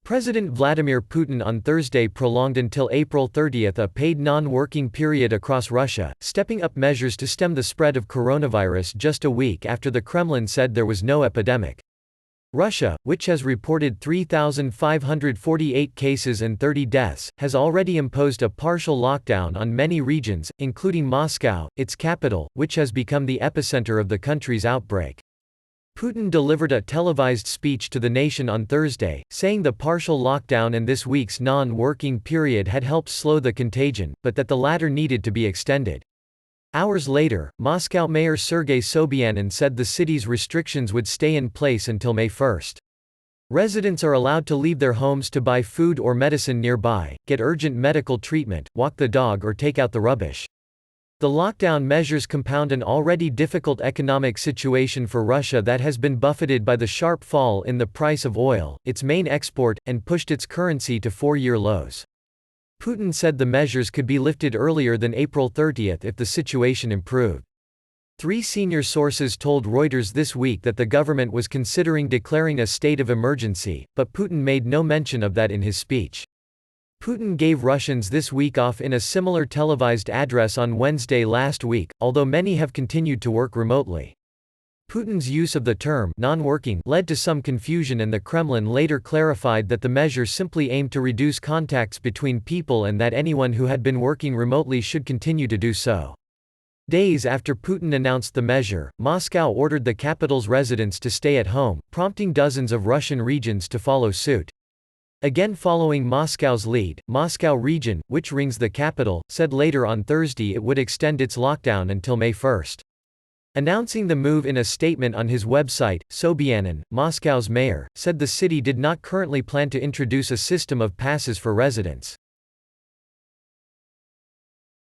President Vladimir Putin on Thursday prolonged until April 30 a paid non-working period across Russia, stepping up measures to stem the spread of coronavirus just a week after the Kremlin said there was no epidemic. Russia, which has reported 3,548 cases and 30 deaths, has already imposed a partial lockdown on many regions, including Moscow, its capital, which has become the epicenter of the country's outbreak. Putin delivered a televised speech to the nation on Thursday, saying the partial lockdown and this week's non-working period had helped slow the contagion, but that the latter needed to be extended. Hours later, Moscow Mayor Sergei Sobyanin said the city's restrictions would stay in place until May 1. Residents are allowed to leave their homes to buy food or medicine nearby, get urgent medical treatment, walk the dog or take out the rubbish. The lockdown measures compound an already difficult economic situation for Russia that has been buffeted by the sharp fall in the price of oil, its main export, and pushed its currency to four-year lows. Putin said the measures could be lifted earlier than April 30 if the situation improved. Three senior sources told Reuters this week that the government was considering declaring a state of emergency, but Putin made no mention of that in his speech. Putin gave Russians this week off in a similar televised address on Wednesday last week, although many have continued to work remotely. Putin's use of the term non-working led to some confusion, and the Kremlin later clarified that the measure simply aimed to reduce contacts between people and that anyone who had been working remotely should continue to do so. Days after Putin announced the measure, Moscow ordered the capital's residents to stay at home, prompting dozens of Russian regions to follow suit. Again following Moscow's lead, Moscow region, which rings the capital, said later on Thursday it would extend its lockdown until May 1. Announcing the move in a statement on his website, Sobyanin, Moscow's mayor, said the city did not currently plan to introduce a system of passes for residents.